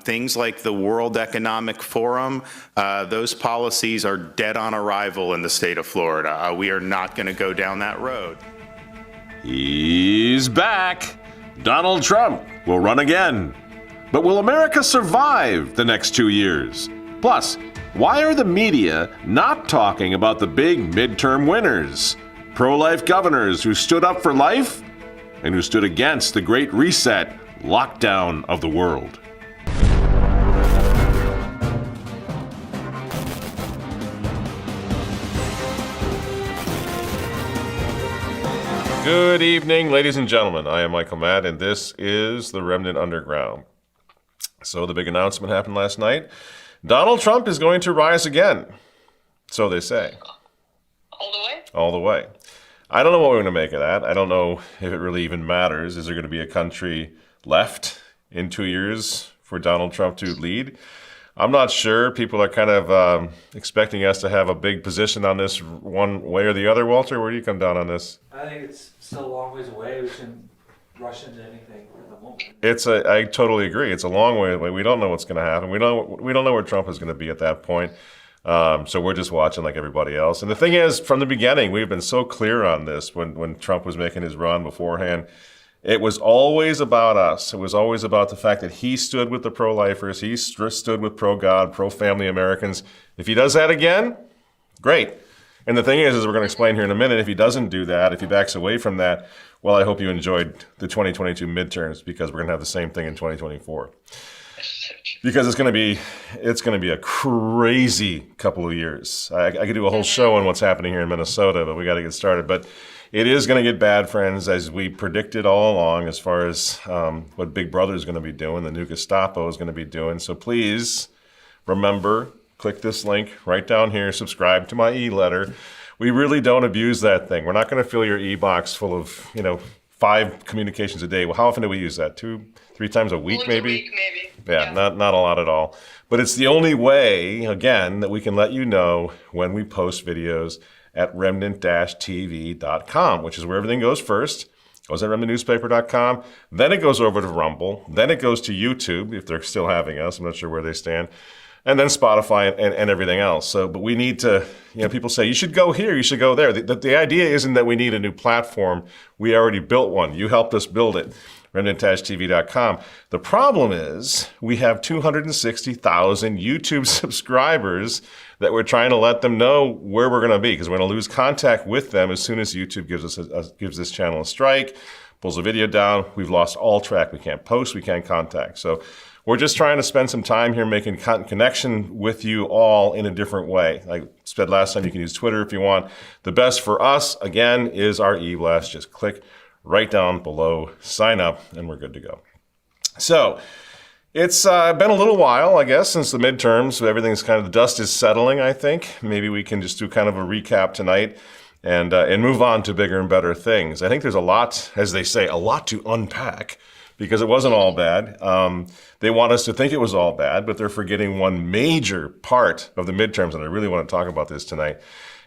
Things like the World Economic Forum, those policies are dead on arrival in the state of Florida. We are not going to go down that road. He's back. Donald Trump will run again. But will America survive the next 2 years? Plus, why are the media not talking about the big midterm winners? Pro-life governors who stood up for life and who stood against the Great Reset lockdown of the world. Good evening, ladies and gentlemen. I am Michael Matt, and this is the Remnant Underground. So the big announcement happened last night. Donald Trump is going to rise again. So they say. All the way? All the way. I don't know what we're going to make of that. I don't know if it really even matters. Is there going to be a country left in 2 years for Donald Trump to lead? I'm not sure. People are kind of expecting us to have a big position on this one way or the other. Walter, where do you come down on this? I think it's still a long ways away. We shouldn't rush into anything at the moment. I totally agree. It's a long way away. We don't know what's going to happen. We don't know where Trump is going to be at that point. So we're just watching like everybody else. And the thing is, from the beginning, we've been so clear on this when Trump was making his run beforehand. It was always about us. It was always about the fact that he stood with the pro-lifers. He stood with pro-God, pro-family Americans. If he does that again, great. And the thing is we're going to explain here in a minute, if he doesn't do that, if he backs away from that, well, I hope you enjoyed the 2022 midterms, because we're going to have the same thing in 2024. Because it's going to be a crazy couple of years. I could do a whole show on what's happening here in Minnesota, but we got to get started. But it is going to get bad, friends, as we predicted all along, as far as what Big Brother is going to be doing, the new Gestapo is going to be doing. So please remember, click this link right down here, subscribe to my e-letter. We really don't abuse that thing. We're not going to fill your e-box full of, 5 communications a day. Well, how often do we use that? 2-3 times a week, maybe? Yeah, not a lot at all. But it's the only way, again, that we can let you know when we post videos at remnant-tv.com, which is where everything goes first. It goes at remnantnewspaper.com. Then it goes over to Rumble. Then it goes to YouTube, if they're still having us. I'm not sure where they stand. And then Spotify and everything else. But we need to, people say, you should go here, you should go there. The idea isn't that we need a new platform. We already built one. You helped us build it. remnant-tv.com. The problem is we have 260,000 YouTube subscribers that we're trying to let them know where we're going to be, because we're going to lose contact with them as soon as YouTube gives this channel a strike, pulls the video down. We've lost all track. We can't post. We can't contact. So we're just trying to spend some time here making connection with you all in a different way. Like I said last time, you can use Twitter if you want. The best for us, again, is our e-blast. Just click right down below, sign up, and we're good to go. So it's been a little while, I guess, since the midterms. So everything's the dust is settling, I think. Maybe we can just do kind of a recap tonight and move on to bigger and better things. I think there's a lot, as they say, a lot to unpack, because it wasn't all bad. They want us to think it was all bad, but they're forgetting one major part of the midterms, and I really want to talk about this tonight.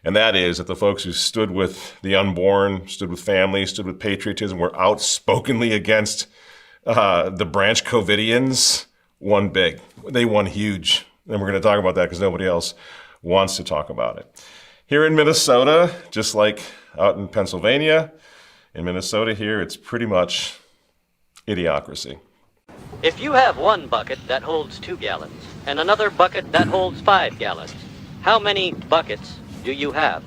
And that is that the folks who stood with the unborn, stood with families, stood with patriotism, were outspokenly against the branch Covidians, won big. They won huge. And we're going to talk about that because nobody else wants to talk about it. Here in Minnesota, just like out in Pennsylvania, in Minnesota here, it's pretty much idiocracy. If you have one bucket that holds 2 gallons and another bucket that holds 5 gallons, how many buckets do you have?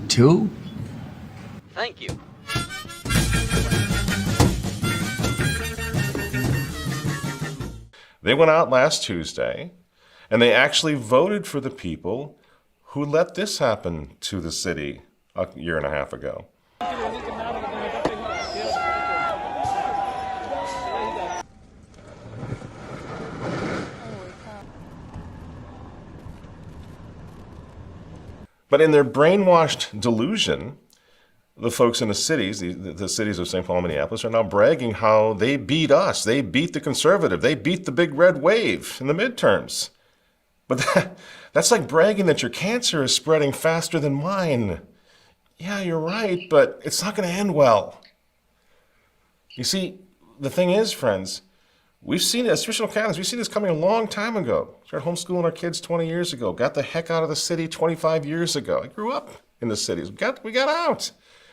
2? Thank you. They went out last Tuesday, and they actually voted for the people who let this happen to the city a year and a half ago. But in their brainwashed delusion, the folks in the cities, the cities of St. Paul and Minneapolis, are now bragging how they beat us. They beat the conservative. They beat the big red wave in the midterms. But that's like bragging that your cancer is spreading faster than mine. Yeah, you're right, but it's not going to end well. You see, the thing is, friends, we've seen it as traditional Catholics. We've seen this coming a long time ago. Started homeschooling our kids 20 years ago. Got the heck out of the city 25 years ago. I grew up in the cities. We got out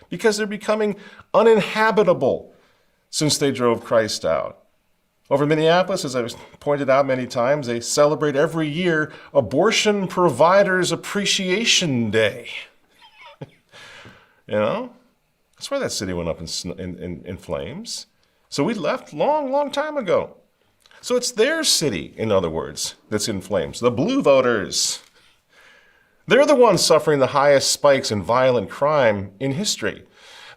because they're becoming uninhabitable since they drove Christ out. Over in Minneapolis, as I've pointed out many times, they celebrate every year Abortion Providers Appreciation Day. You know? That's why that city went up in flames. So we left long time ago. So it's their city, in other words, that's in flames. The blue voters. They're the ones suffering the highest spikes in violent crime in history.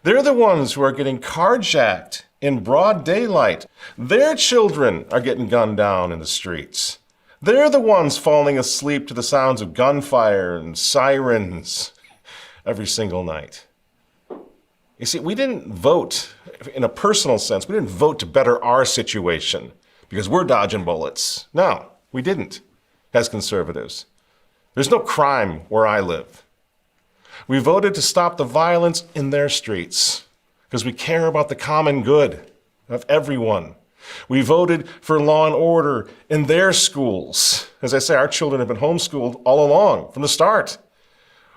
They're the ones who are getting carjacked in broad daylight. Their children are getting gunned down in the streets. They're the ones falling asleep to the sounds of gunfire and sirens every single night. You see, we didn't vote in a personal sense. We didn't vote to better our situation because we're dodging bullets. No, we didn't as conservatives. There's no crime where I live. We voted to stop the violence in their streets because we care about the common good of everyone. We voted for law and order in their schools. As I say, our children have been homeschooled all along from the start.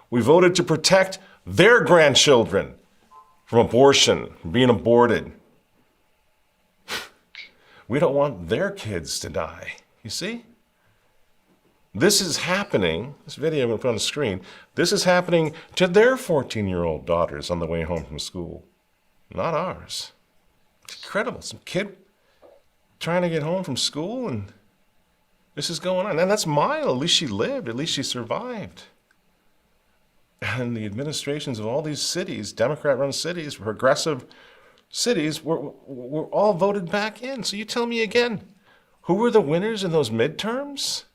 We voted to protect their grandchildren from abortion, from being aborted. We don't want their kids to die, you see? This is happening, this video I'm going to put on the screen, this is happening to their 14-year-old daughters on the way home from school, not ours. It's incredible. Some kid trying to get home from school and this is going on. And that's Maya. At least she lived. At least she survived. And the administrations of all these cities, Democrat-run cities, progressive cities, were all voted back in. So you tell me again, who were the winners in those midterms?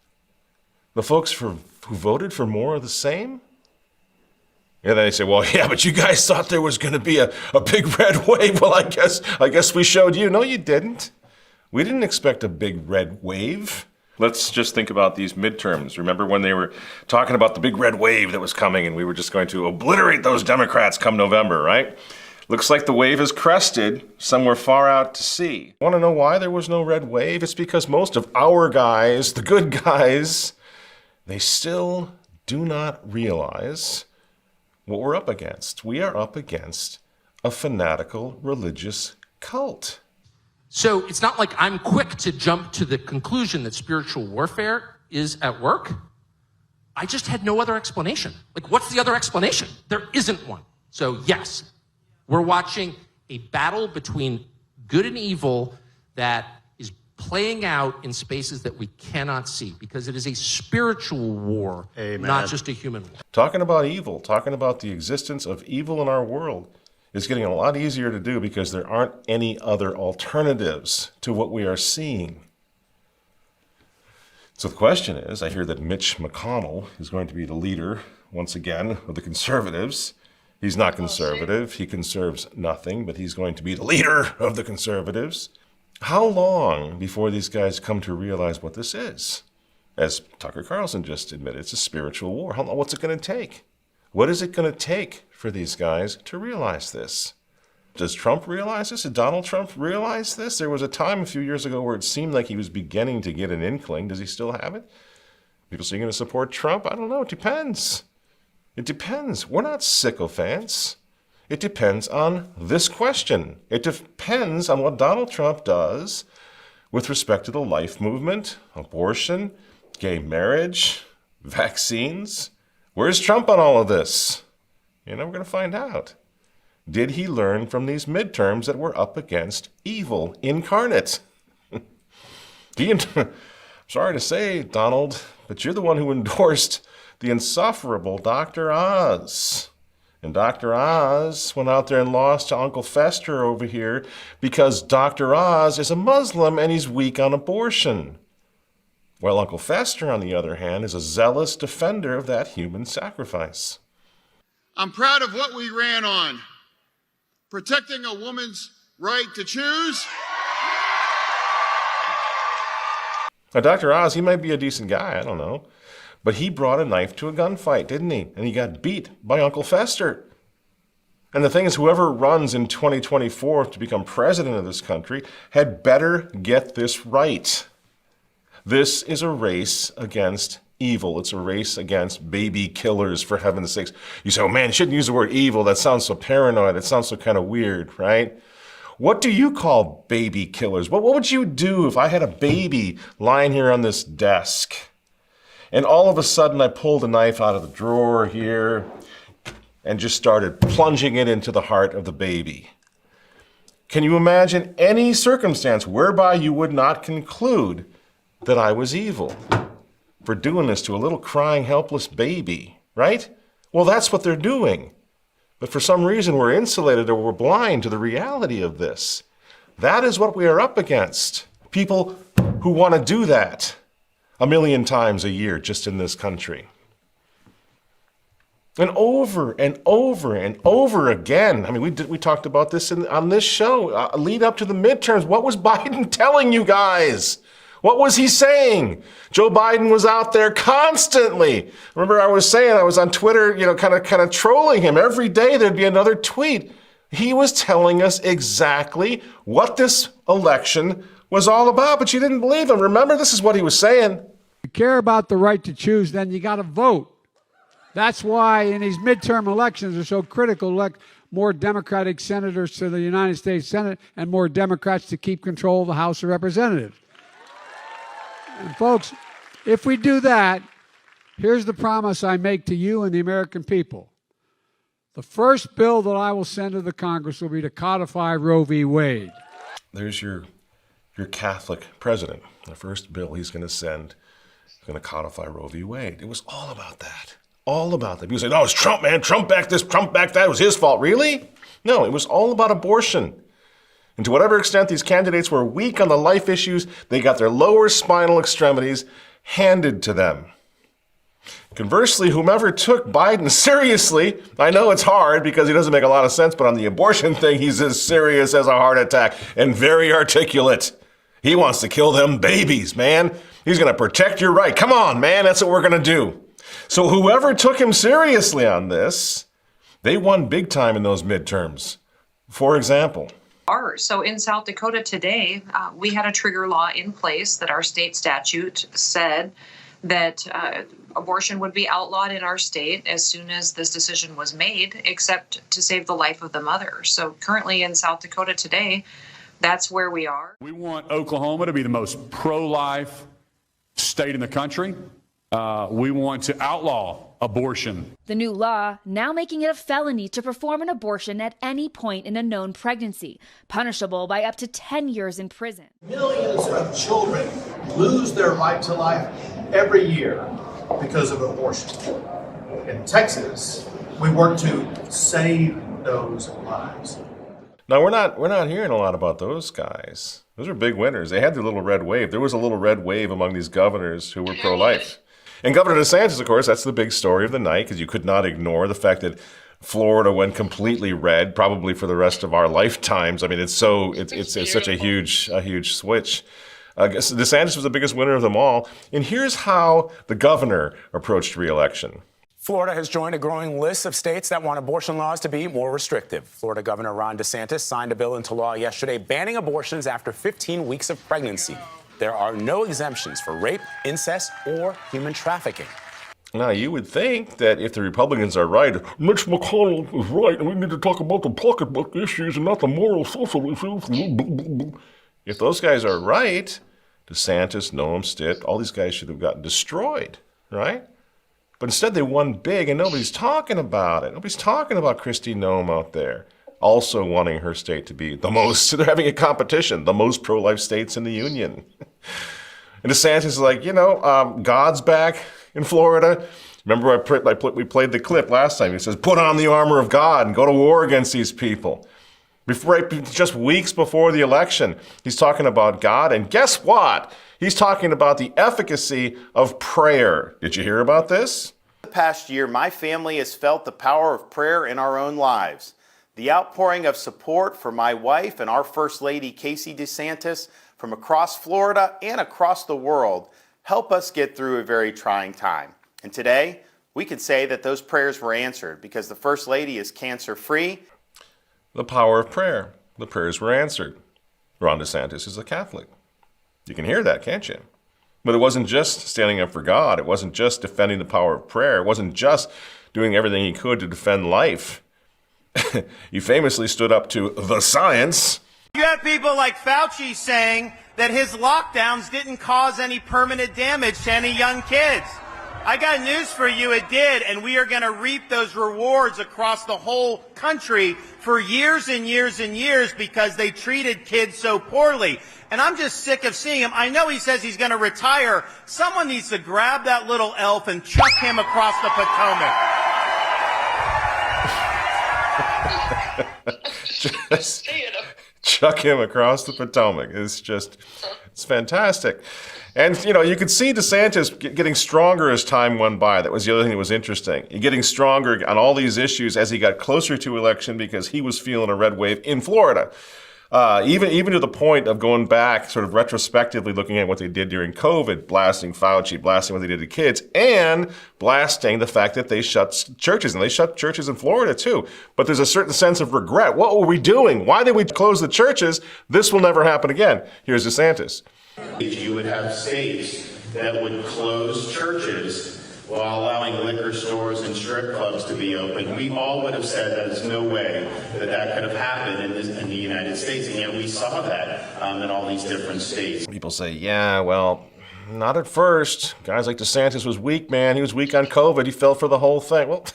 The folks who voted for more of the same? And then they say, well, yeah, but you guys thought there was going to be a big red wave. Well, I guess we showed you. No, you didn't. We didn't expect a big red wave. Let's just think about these midterms. Remember when they were talking about the big red wave that was coming and we were just going to obliterate those Democrats come November, right? Looks like the wave has crested somewhere far out to sea. Want to know why there was no red wave? It's because most of our guys, the good guys, they still do not realize what we're up against. We are up against a fanatical religious cult. So it's not like I'm quick to jump to the conclusion that spiritual warfare is at work. I just had no other explanation. Like, what's the other explanation? There isn't one. So yes, we're watching a battle between good and evil that is playing out in spaces that we cannot see because it is a spiritual war, not just a human war. Talking about evil, talking about the existence of evil in our world is getting a lot easier to do because there aren't any other alternatives to what we are seeing. So the question is, I hear that Mitch McConnell is going to be the leader, once again, of the conservatives. He's not conservative. He conserves nothing, but he's going to be the leader of the conservatives. How long before these guys come to realize what this is? As Tucker Carlson just admitted, it's a spiritual war. How long? What's it going to take? What is it going to take for these guys to realize this? Does Trump realize this? Did Donald Trump realize this? There was a time a few years ago where it seemed like he was beginning to get an inkling. Does he still have it? People say, are you going to support Trump? I don't know. It depends. It depends. We're not sycophants. It depends on this question. It depends on what Donald Trump does with respect to the life movement, abortion, gay marriage, vaccines. Where's Trump on all of this? We're going to find out. Did he learn from these midterms that we're up against evil incarnate? Sorry to say, Donald, but you're the one who endorsed the insufferable Dr. Oz. And Dr. Oz went out there and lost to Uncle Fester over here because Dr. Oz is a Muslim and he's weak on abortion. While Uncle Fester, on the other hand, is a zealous defender of that human sacrifice. I'm proud of what we ran on. Protecting a woman's right to choose. Now, Dr. Oz, he might be a decent guy, I don't know. But he brought a knife to a gunfight, didn't he? And he got beat by Uncle Fester. And the thing is, whoever runs in 2024 to become president of this country had better get this right. This is a race against evil. It's a race against baby killers, for heaven's sakes. You say, oh man, you shouldn't use the word evil. That sounds so paranoid. It sounds so kind of weird, right? What do you call baby killers? What would you do if I had a baby lying here on this desk and all of a sudden I pulled a knife out of the drawer here and just started plunging it into the heart of the baby? Can you imagine any circumstance whereby you would not conclude that I was evil for doing this to a little crying, helpless baby, right? Well, that's what they're doing. But for some reason, we're insulated or we're blind to the reality of this. That is what we are up against. People who want to do that 1 million times a year just in this country. And over and over and over again. I mean, we talked about this on this show. Lead up to the midterms. What was Biden telling you guys? What was he saying? Joe Biden was out there constantly. Remember, I was on Twitter, kind of trolling him. Every day there'd be another tweet. He was telling us exactly what this election was all about, but you didn't believe him. Remember, this is what he was saying. If you care about the right to choose, then you got to vote. That's why in these midterm elections are so critical. Elect more Democratic senators to the United States Senate and more Democrats to keep control of the House of Representatives. And folks, if we do that, here's the promise I make to you and the American people. The first bill that I will send to the Congress will be to codify Roe v. Wade. There's your Catholic president. The first bill he's going to send is going to codify Roe v. Wade. It was all about that. All about that. People say, no, it's Trump, man. Trump back this, Trump back that. It was his fault. Really? No, it was all about abortion. And to whatever extent these candidates were weak on the life issues, they got their lower spinal extremities handed to them. Conversely, whomever took Biden seriously, I know it's hard because he doesn't make a lot of sense, but on the abortion thing, he's as serious as a heart attack and very articulate. He wants to kill them babies, man. He's going to protect your right. Come on, man. That's what we're going to do. So whoever took him seriously on this, they won big time in those midterms. For example. So in South Dakota today, we had a trigger law in place that our state statute said that abortion would be outlawed in our state as soon as this decision was made, except to save the life of the mother. So currently in South Dakota today, that's where we are. We want Oklahoma to be the most pro-life state in the country. We want to outlaw abortion. The new law now making it a felony to perform an abortion at any point in a known pregnancy, punishable by up to 10 years in prison. Millions of children lose their right to life every year because of abortion. In Texas, we work to save those lives. Now, we're not hearing a lot about those guys. Those are big winners. They had their little red wave. There was a little red wave among these governors who were pro-life. And Governor DeSantis, of course, that's the big story of the night, because you could not ignore the fact that Florida went completely red, probably for the rest of our lifetimes. I mean, it's such a huge switch. DeSantis was the biggest winner of them all. And here's how the governor approached re-election. Florida has joined a growing list of states that want abortion laws to be more restrictive. Florida Governor Ron DeSantis signed a bill into law yesterday banning abortions after 15 weeks of pregnancy. There are no exemptions for rape, incest, or human trafficking. Now, you would think that if the Republicans are right, Mitch McConnell is right, and we need to talk about the pocketbook issues and not the moral social issues. If those guys are right, DeSantis, Noem, Stitt, all these guys should have gotten destroyed, right? But instead they won big, and nobody's talking about it. Nobody's talking about Kristi Noem out there also wanting her state to be the most, they're having a competition, the most pro-life states in the union. And DeSantis is like, God's back in Florida. Remember, we played the clip last time. He says, put on the armor of God and go to war against these people. Just weeks before the election, he's talking about God. And guess what? He's talking about the efficacy of prayer. Did you hear about this? The past year, my family has felt the power of prayer in our own lives. The outpouring of support for my wife and our First Lady, Casey DeSantis, from across Florida and across the world, help us get through a very trying time. And today, we can say that those prayers were answered because the First Lady is cancer-free. The power of prayer. The prayers were answered. Ron DeSantis is a Catholic. You can hear that, can't you? But it wasn't just standing up for God. It wasn't just defending the power of prayer. It wasn't just doing everything he could to defend life. He famously stood up to the science. You have people like Fauci saying that his lockdowns didn't cause any permanent damage to any young kids. I got news for you, it did, and we are going to reap those rewards across the whole country for years and years and years because they treated kids so poorly. And I'm just sick of seeing him. I know he says he's going to retire. Someone needs to grab that little elf and chuck him across the Potomac. Just chuck him across the Potomac. It's fantastic. And, you could see DeSantis getting stronger as time went by. That was the other thing that was interesting. Getting stronger on all these issues as he got closer to election because he was feeling a red wave in Florida. Even to the point of going back, sort of retrospectively looking at what they did during COVID, blasting Fauci, blasting what they did to kids, and blasting the fact that they shut churches. And they shut churches in Florida, too. But there's a certain sense of regret. What were we doing? Why did we close the churches? This will never happen again. Here's DeSantis. You would have states that would close churches while allowing liquor stores and strip clubs to be open. We all would have said that there's no way that could have happened in the United States, and yet we saw that in all these different states. People say, yeah, well, not at first. Guys like DeSantis was weak, man. He was weak on COVID. He fell for the whole thing. Well,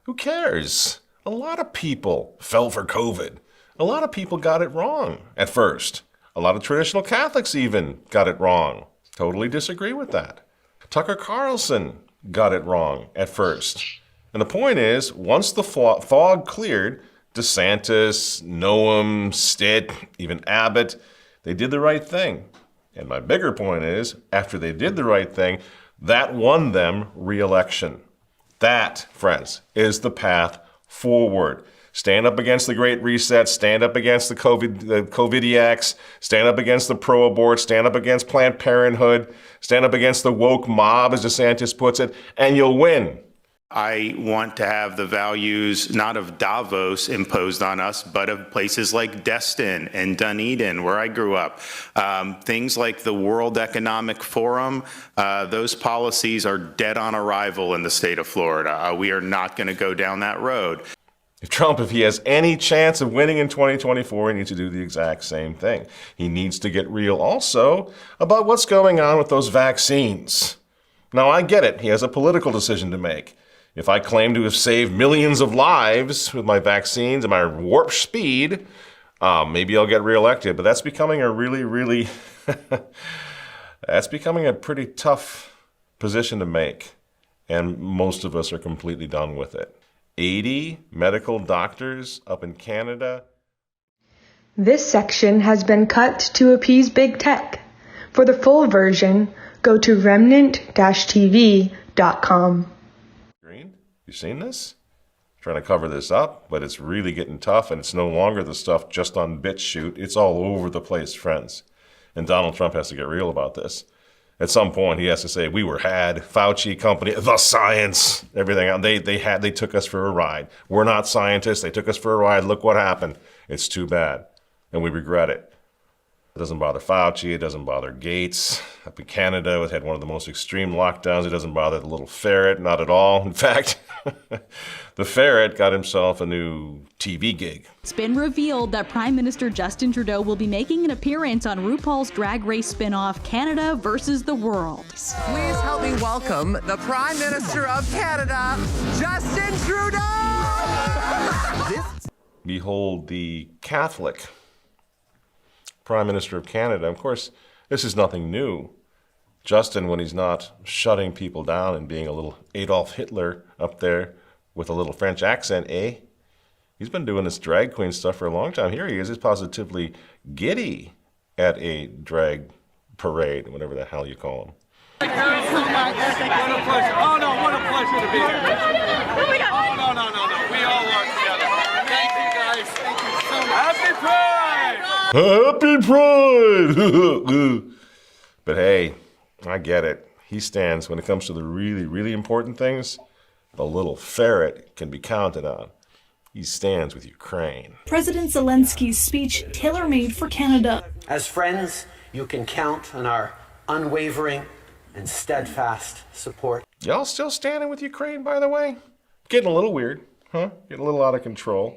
who cares? A lot of people fell for COVID. A lot of people got it wrong at first. A lot of traditional Catholics even got it wrong. Totally disagree with that. Tucker Carlson got it wrong at first. And the point is, once the fog cleared, DeSantis, Noem, Stitt, even Abbott, they did the right thing. And my bigger point is, after they did the right thing, that won them re-election. That, friends, is the path forward. Stand up against the Great Reset, stand up against the COVIDiacs, stand up against the pro-abort, stand up against Planned Parenthood, stand up against the woke mob, as DeSantis puts it, and you'll win. I want to have the values not of Davos imposed on us, but of places like Destin and Dunedin, where I grew up. Things like the World Economic Forum, those policies are dead on arrival in the state of Florida. We are not going to go down that road. If he has any chance of winning in 2024, he needs to do the exact same thing. He needs to get real also about what's going on with those vaccines. Now, I get it. He has a political decision to make. If I claim to have saved millions of lives with my vaccines and my warp speed, maybe I'll get reelected. But that's becoming a really, that's becoming a pretty tough position to make. And most of us are completely done with it. 80 medical doctors up in Canada. This section has been cut to appease big tech. For the full version, go to remnant-tv.com. Green, you seen this? Trying to cover this up, but it's really getting tough, and it's no longer the stuff just on BitChute. It's all over the place, friends. And Donald Trump has to get real about this. At some point, he has to say, we were had, Fauci company, the science, everything. They took us for a ride. We're not scientists. They took us for a ride. Look what happened. It's too bad. And we regret it. It doesn't bother Fauci. It doesn't bother Gates. Up in Canada, we had one of the most extreme lockdowns. It doesn't bother the Little Ferret, not at all. In fact, the Ferret got himself a new TV gig. It's been revealed that Prime Minister Justin Trudeau will be making an appearance on RuPaul's Drag Race spinoff, Canada versus the World. Please help me welcome the Prime Minister of Canada, Justin Trudeau! Behold the Catholic Prime Minister of Canada. Of course, this is nothing new. Justin, when he's not shutting people down and being a little Adolf Hitler up there with a little French accent, he's been doing this drag queen stuff for a long time. Here he is. He's positively giddy at a drag parade, whatever the hell you call them. What a pleasure. Oh, no, what a pleasure to be here. Oh, no. We all work together. Thank you, guys. Thank you so much. Happy Pride! Happy Pride! But hey, I get it. He stands, when it comes to the really, really important things, the Little Ferret can be counted on. He stands with Ukraine. President Zelensky's speech tailor-made for Canada. As friends, you can count on our unwavering and steadfast support. Y'all still standing with Ukraine, by the way? Getting a little weird, huh? Getting a little out of control.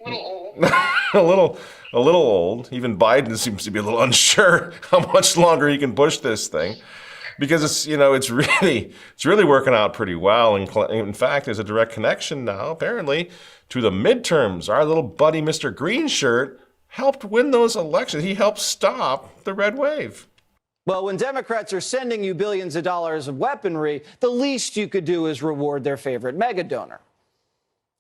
a little old. Even Biden seems to be a little unsure how much longer he can push this thing, because it's really working out pretty well. And in fact, there's a direct connection now, apparently, to the midterms. Our little buddy, Mr. Green Shirt, helped win those elections. He helped stop the red wave. Well, when Democrats are sending you billions of dollars of weaponry, the least you could do is reward their favorite mega donor.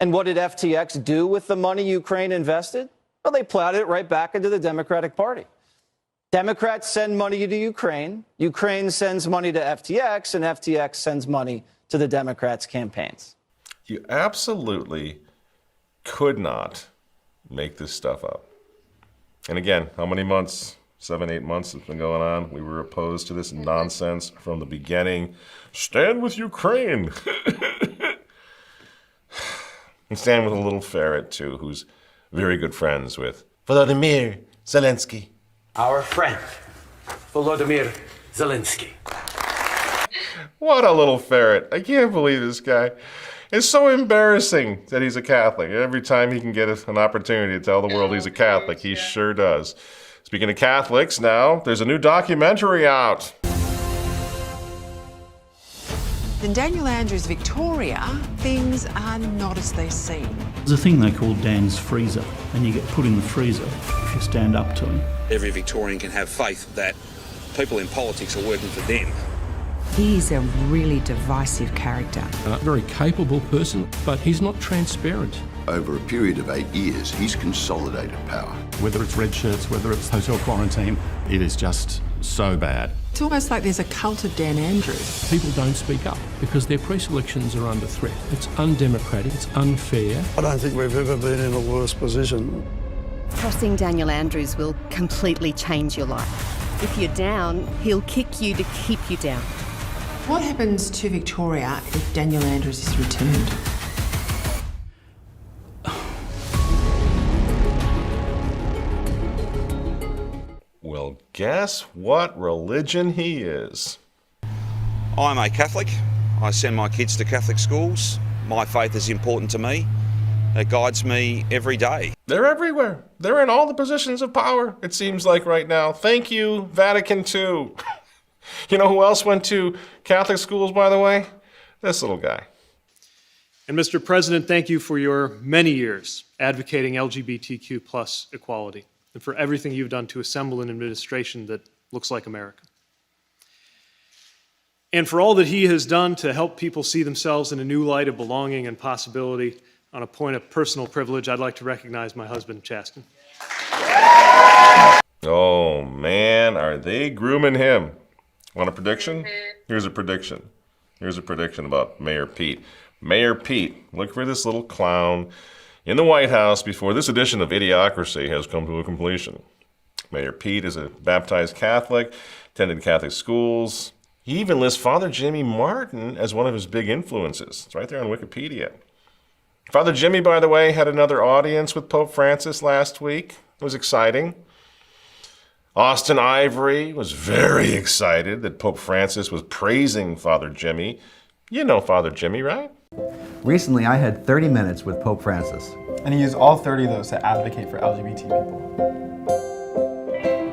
And what did FTX do with the money Ukraine invested? Well, they plowed it right back into the Democratic Party. Democrats send money to Ukraine, Ukraine sends money to FTX, and FTX sends money to the Democrats' campaigns. You absolutely could not make this stuff up. And again, how many months? 7, 8 months it's been going on. We were opposed to this nonsense from the beginning. Stand with Ukraine. And stand with a Little Ferret, too, who's very good friends with Volodymyr Zelensky. Our friend, Volodymyr Zelensky. What a little ferret. I can't believe this guy. It's so embarrassing that he's a Catholic. Every time he can get an opportunity to tell the world he's a Catholic, he sure does. Speaking of Catholics now, there's a new documentary out. In Daniel Andrews' Victoria, things are not as they seem. There's a thing they call Dan's freezer, and you get put in the freezer if you stand up to him. Every Victorian can have faith that people in politics are working for them. He's a really divisive character. A very capable person, but he's not transparent. Over a period of 8 years, he's consolidated power. Whether it's red shirts, whether it's hotel quarantine, it is just so bad. It's almost like there's a cult of Dan Andrews. People don't speak up because their pre-selections are under threat. It's undemocratic, it's unfair. I don't think we've ever been in a worse position. Crossing Daniel Andrews will completely change your life. If you're down, he'll kick you to keep you down. What happens to Victoria if Daniel Andrews is returned? Well, guess what religion he is. I'm a Catholic. I send my kids to Catholic schools. My faith is important to me. It guides me every day. They're everywhere. They're in all the positions of power, it seems like right now. Thank you, Vatican II. You know who else went to Catholic schools, by the way? This little guy. And Mr. President, thank you for your many years advocating LGBTQ plus equality and for everything you've done to assemble an administration that looks like America. And for all that he has done to help people see themselves in a new light of belonging and possibility. On a point of personal privilege, I'd like to recognize my husband, Chasten. Oh, man, are they grooming him? Want a prediction? Here's a prediction. Here's a prediction about Mayor Pete. Mayor Pete, look for this little clown in the White House before this edition of Idiocracy has come to a completion. Mayor Pete is a baptized Catholic, attended Catholic schools. He even lists Father Jimmy Martin as one of his big influences. It's right there on Wikipedia. Father Jimmy, by the way, had another audience with Pope Francis last week. It was exciting. Austin Ivory was very excited that Pope Francis was praising Father Jimmy. You know Father Jimmy, right? Recently, I had 30 minutes with Pope Francis. And he used all 30 of those to advocate for LGBT people.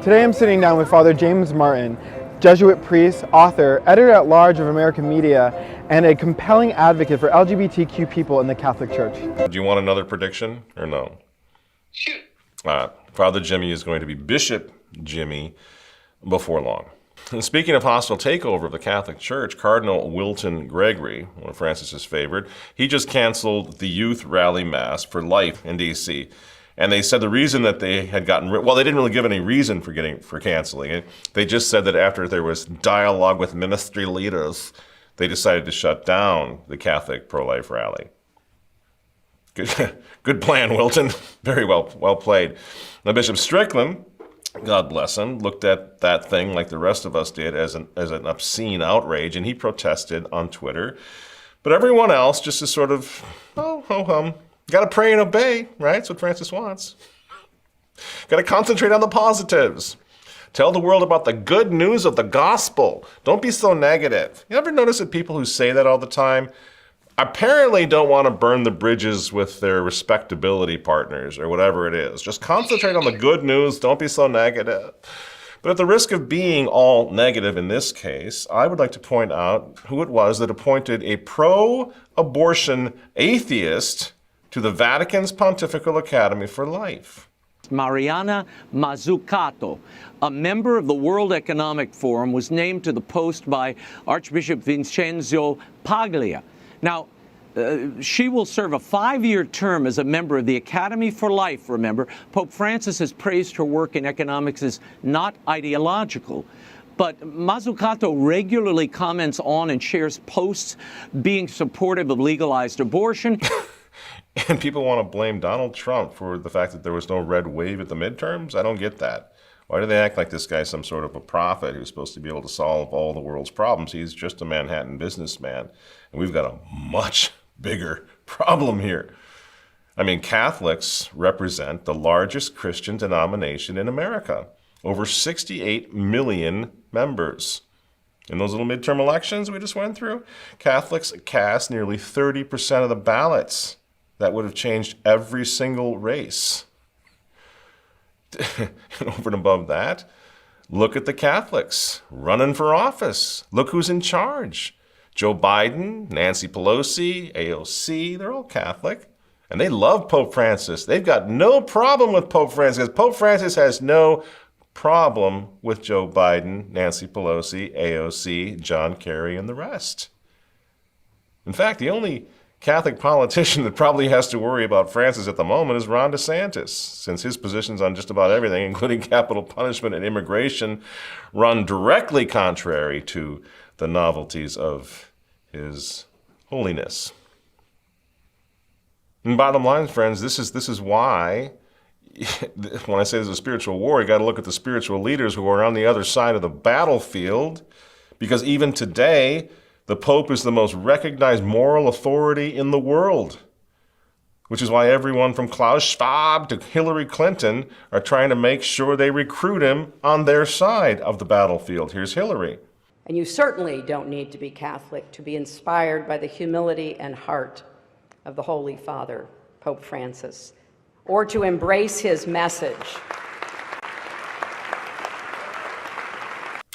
Today I'm sitting down with Father James Martin, Jesuit priest, author, editor-at-large of American Media, and a compelling advocate for LGBTQ people in the Catholic Church. Do you want another prediction or no? Shoot. Father Jimmy is going to be Bishop Jimmy before long. And speaking of hostile takeover of the Catholic Church, Cardinal Wilton Gregory, one of Francis's favorite, he just canceled the youth rally mass for life in D.C. And they said the reason that they had gotten well, they didn't really give any reason for canceling it. They just said that after there was dialogue with ministry leaders, they decided to shut down the Catholic pro-life rally. Good plan, Wilton. Very well played. Now, Bishop Strickland, God bless him, looked at that thing like the rest of us did as an obscene outrage, and he protested on Twitter. But everyone else just is sort of, ho-hum, Got to pray and obey, right? That's what Francis wants. Got to concentrate on the positives. Tell the world about the good news of the gospel. Don't be so negative. You ever notice that people who say that all the time apparently don't want to burn the bridges with their respectability partners or whatever it is? Just concentrate on the good news. Don't be so negative. But at the risk of being all negative in this case, I would like to point out who it was that appointed a pro-abortion atheist to the Vatican's Pontifical Academy for Life. Mariana Mazzucato, a member of the World Economic Forum, was named to the post by Archbishop Vincenzo Paglia. Now, she will serve a 5-year term as a member of the Academy for Life, remember. Pope Francis has praised her work in economics as not ideological. But Mazzucato regularly comments on and shares posts being supportive of legalized abortion. And people want to blame Donald Trump for the fact that there was no red wave at the midterms? I don't get that. Why do they act like this guy's some sort of a prophet who's supposed to be able to solve all the world's problems? He's just a Manhattan businessman. And we've got a much bigger problem here. I mean, Catholics represent the largest Christian denomination in America. Over 68 million members. In those little midterm elections we just went through, Catholics cast nearly 30% of the ballots. That would have changed every single race. And over and above that, look at the Catholics running for office. Look who's in charge. Joe Biden, Nancy Pelosi, AOC, they're all Catholic. And they love Pope Francis. They've got no problem with Pope Francis. Pope Francis has no problem with Joe Biden, Nancy Pelosi, AOC, John Kerry, and the rest. In fact, the only Catholic politician that probably has to worry about Francis at the moment is Ron DeSantis, since his positions on just about everything, including capital punishment and immigration, run directly contrary to the novelties of His Holiness. And bottom line, friends, this is why, when I say there's a spiritual war, you got to look at the spiritual leaders who are on the other side of the battlefield, because even today, the Pope is the most recognized moral authority in the world, which is why everyone from Klaus Schwab to Hillary Clinton are trying to make sure they recruit him on their side of the battlefield. Here's Hillary. And you certainly don't need to be Catholic to be inspired by the humility and heart of the Holy Father, Pope Francis, or to embrace his message.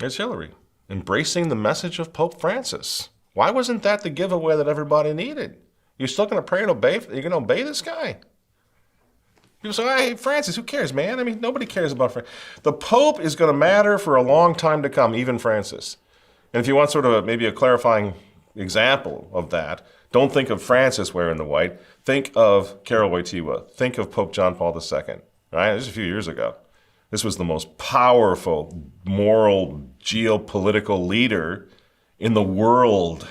Here's Hillary, embracing the message of Pope Francis. Why wasn't that the giveaway that everybody needed? You're still going to pray and obey? You're going to obey this guy? People say, hey, Francis, who cares, man? I mean, nobody cares about Francis. The Pope is going to matter for a long time to come, even Francis. And if you want sort of maybe a clarifying example of that, don't think of Francis wearing the white. Think of Karol Wojtyła. Think of Pope John Paul II. Right? This was a few years ago. This was the most powerful, moral, geopolitical leader in the world.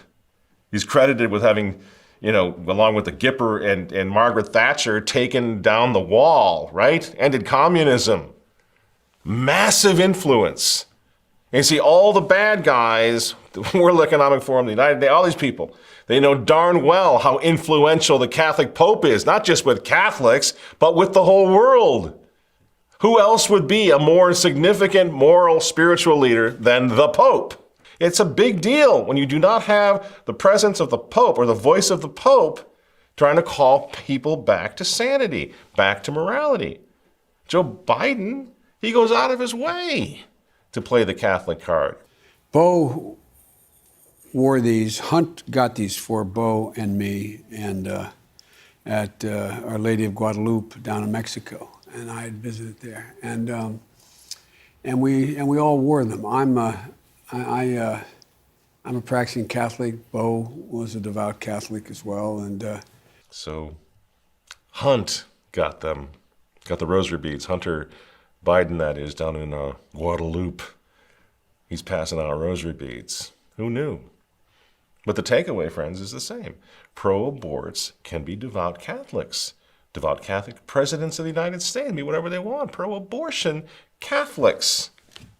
He's credited with having, along with the Gipper and Margaret Thatcher, taken down the wall, right? Ended communism. Massive influence. And you see, all the bad guys, the World Economic Forum, the United Nations, all these people, they know darn well how influential the Catholic Pope is, not just with Catholics, but with the whole world. Who else would be a more significant moral, spiritual leader than the Pope? It's a big deal when you do not have the presence of the Pope or the voice of the Pope trying to call people back to sanity, back to morality. Joe Biden, he goes out of his way to play the Catholic card. Bo wore these. Hunt got these for Bo and me, and at Our Lady of Guadalupe down in Mexico, and I had visited there, and we all wore them. I'm a practicing Catholic. Bo was a devout Catholic as well, and so Hunt got them, got the rosary beads. Hunter Biden, that is, down in Guadalupe. He's passing out rosary beads. Who knew? But the takeaway, friends, is the same. Pro-aborts can be devout Catholics. Devout Catholic presidents of the United States be whatever they want. Pro-abortion Catholics.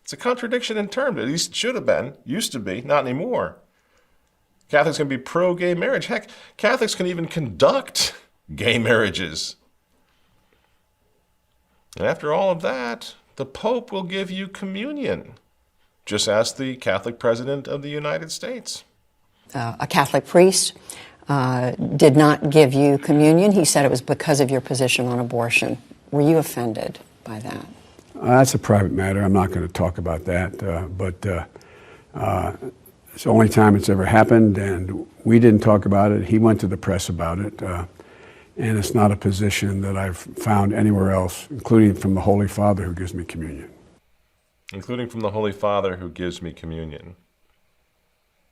It's a contradiction in terms. At least it should have been. Used to be. Not anymore. Catholics can be pro-gay marriage. Heck, Catholics can even conduct gay marriages. And after all of that, the Pope will give you communion. Just ask the Catholic President of the United States. A Catholic priest did not give you communion. He said it was because of your position on abortion. Were you offended by that? That's a private matter. I'm not going to talk about that. But it's the only time it's ever happened, and we didn't talk about it. He went to the press about it. And it's not a position that I've found anywhere else, including from the Holy Father who gives me communion. Including from the Holy Father who gives me communion.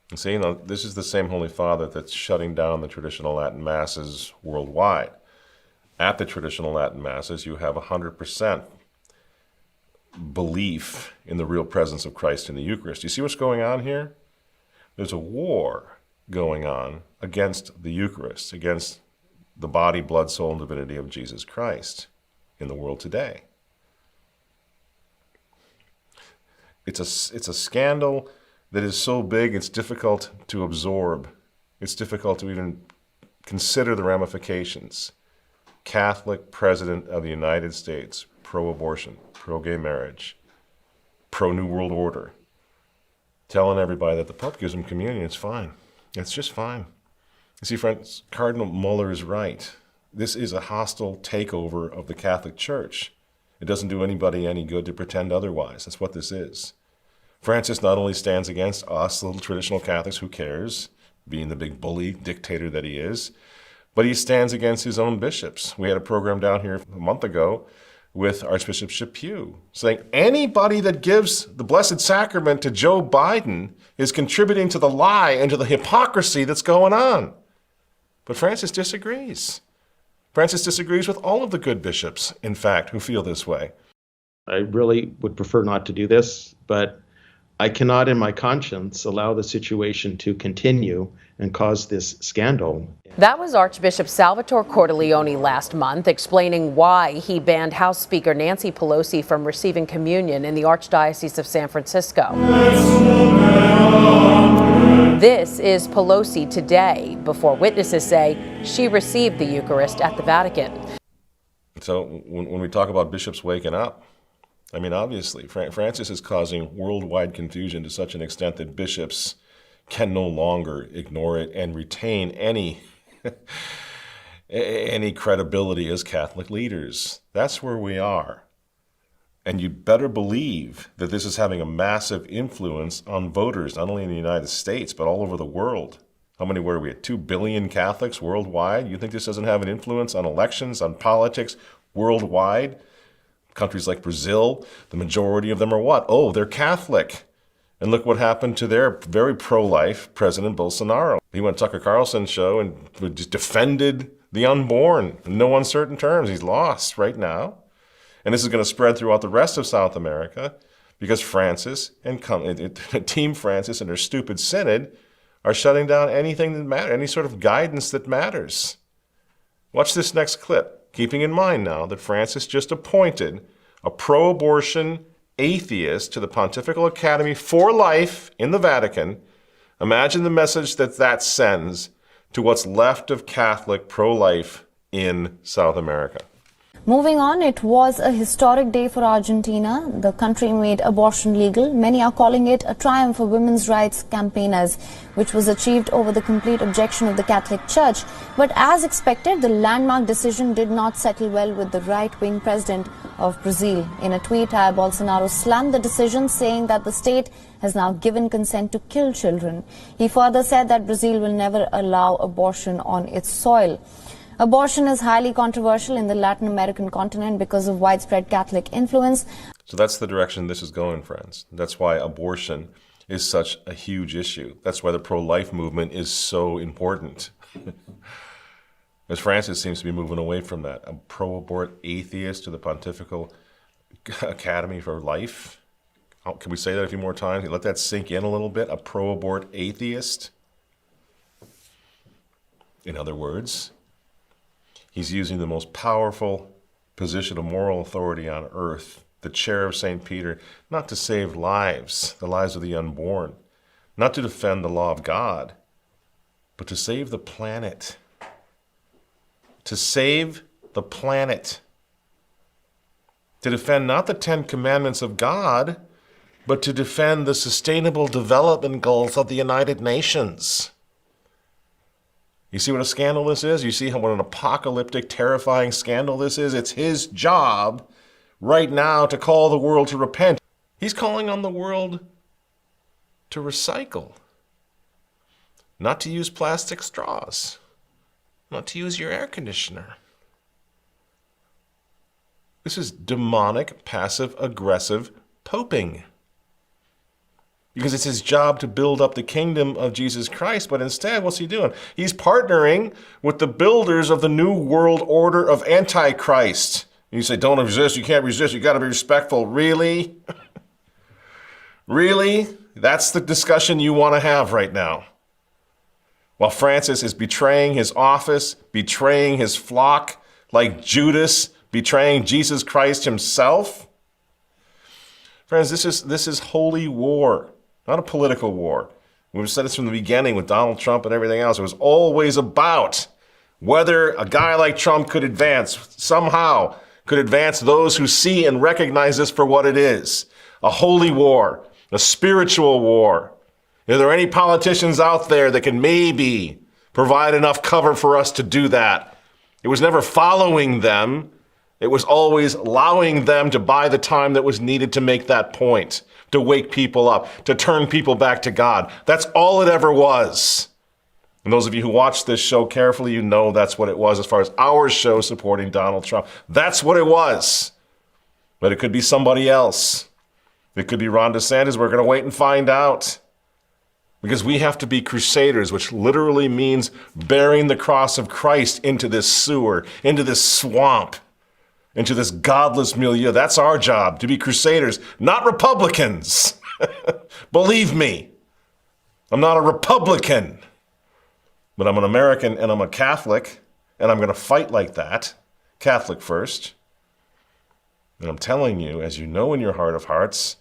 And see, this is the same Holy Father that's shutting down the traditional Latin Masses worldwide. At the traditional Latin Masses, you have 100% belief in the real presence of Christ in the Eucharist. You see what's going on here? There's a war going on against the Eucharist, against the body, blood, soul, and divinity of Jesus Christ in the world today. It's a scandal that is so big it's difficult to absorb. It's difficult to even consider the ramifications. Catholic President of the United States, pro-abortion, pro-gay marriage, pro-New World Order, telling everybody that the Pope gives them communion. It's fine. It's just fine. You see, friends, Cardinal Muller is right. This is a hostile takeover of the Catholic Church. It doesn't do anybody any good to pretend otherwise. That's what this is. Francis not only stands against us, little traditional Catholics, who cares, being the big bully dictator that he is, but he stands against his own bishops. We had a program down here a month ago with Archbishop Chaput saying anybody that gives the Blessed Sacrament to Joe Biden is contributing to the lie and to the hypocrisy that's going on. But Francis disagrees. Francis disagrees with all of the good bishops, in fact, who feel this way. I really would prefer not to do this, but I cannot in my conscience allow the situation to continue and cause this scandal. That was Archbishop Salvatore Cordileone last month explaining why he banned House Speaker Nancy Pelosi from receiving communion in the Archdiocese of San Francisco. This is Pelosi today, before witnesses say she received the Eucharist at the Vatican. So when we talk about bishops waking up, I mean, obviously, Francis is causing worldwide confusion to such an extent that bishops can no longer ignore it and retain any credibility as Catholic leaders. That's where we are. And you better believe that this is having a massive influence on voters, not only in the United States, but all over the world. How many were we at? 2 billion Catholics worldwide? You think this doesn't have an influence on elections, on politics worldwide? Countries like Brazil, the majority of them are what? Oh, they're Catholic. And look what happened to their very pro-life President Bolsonaro. He went to Tucker Carlson's show and just defended the unborn in no uncertain terms. He's lost right now. And this is going to spread throughout the rest of South America because Francis and Team Francis and their stupid synod are shutting down anything that matters, any sort of guidance that matters. Watch this next clip, keeping in mind now that Francis just appointed a pro-abortion atheist to the Pontifical Academy for Life in the Vatican. Imagine the message that sends to what's left of Catholic pro-life in South America. Moving on, it was a historic day for Argentina. The country made abortion legal. Many are calling it a triumph for women's rights campaigners, which was achieved over the complete objection of the Catholic Church. But as expected, the landmark decision did not settle well with the right-wing president of Brazil. In a tweet, Jair Bolsonaro slammed the decision, saying that the state has now given consent to kill children. He further said that Brazil will never allow abortion on its soil. Abortion is highly controversial in the Latin American continent because of widespread Catholic influence. So that's the direction this is going, friends. That's why abortion is such a huge issue. That's why the pro-life movement is so important. As Francis seems to be moving away from that. A pro-abort atheist to the Pontifical Academy for Life. Can we say that a few more times? Let that sink in a little bit. A pro-abort atheist. In other words, he's using the most powerful position of moral authority on earth, the chair of St. Peter, not to save lives, the lives of the unborn, not to defend the law of God, but to save the planet. to save the planet. To defend not the 10 Commandments of God, but to defend the Sustainable Development Goals of the United Nations. You see what a scandal this is? You see what an apocalyptic, terrifying scandal this is? It's his job right now to call the world to repent. He's calling on the world to recycle. Not to use plastic straws. Not to use your air conditioner. This is demonic, passive-aggressive poping. Because it's his job to build up the kingdom of Jesus Christ, but instead, what's he doing? He's partnering with the builders of the new world order of Antichrist. You say, don't resist, you can't resist, you got to be respectful. Really? Really? That's the discussion you want to have right now. While Francis is betraying his office, betraying his flock, like Judas, betraying Jesus Christ himself. Friends, this is holy war, not a political war. We've said this from the beginning with Donald Trump and everything else. It was always about whether a guy like Trump could advance, somehow could advance those who see and recognize this for what it is. A holy war, a spiritual war. Are there any politicians out there that can maybe provide enough cover for us to do that? It was never following them. It was always allowing them to buy the time that was needed to make that point, to wake people up, to turn people back to God. That's all it ever was. And those of you who watch this show carefully, you know that's what it was as far as our show supporting Donald Trump. That's what it was. But it could be somebody else. It could be Ron DeSantis. We're going to wait and find out. Because we have to be crusaders, which literally means bearing the cross of Christ into this sewer, into this swamp, into this godless milieu. That's our job, to be crusaders, not Republicans. Believe me, I'm not a Republican, but I'm an American and I'm a Catholic, and I'm going to fight like that, Catholic first. And I'm telling you, as you know in your heart of hearts,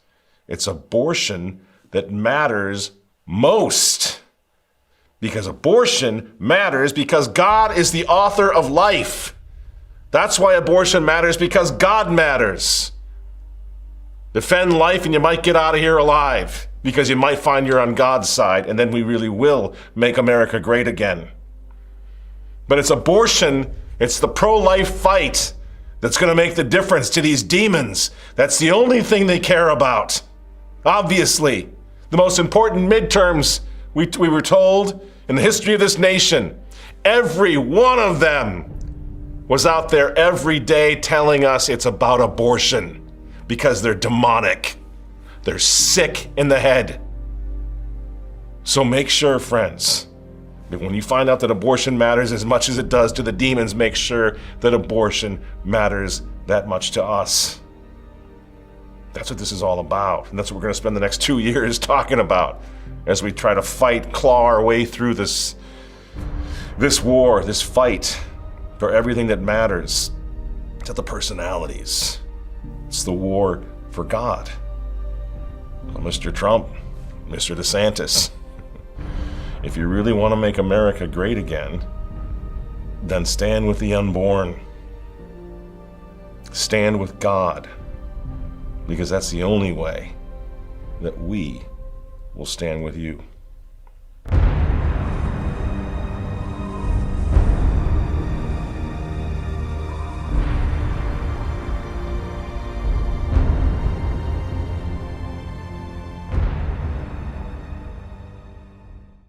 it's abortion that matters most. Because abortion matters because God is the author of life. That's why abortion matters, because God matters. Defend life and you might get out of here alive, because you might find you're on God's side, and then we really will make America great again. But it's abortion, it's the pro-life fight that's going to make the difference to these demons. That's the only thing they care about. Obviously, the most important midterms we were told in the history of this nation, every one of them was out there every day telling us it's about abortion because they're demonic. They're sick in the head. So make sure, friends, that when you find out that abortion matters as much as it does to the demons, make sure that abortion matters that much to us. That's what this is all about. And that's what we're going to spend the next 2 years talking about as we try to claw our way through this war, this fight for everything that matters to the personalities. It's the war for God. Well, Mr. Trump, Mr. DeSantis, if you really want to make America great again, then stand with the unborn. Stand with God, because that's the only way that we will stand with you.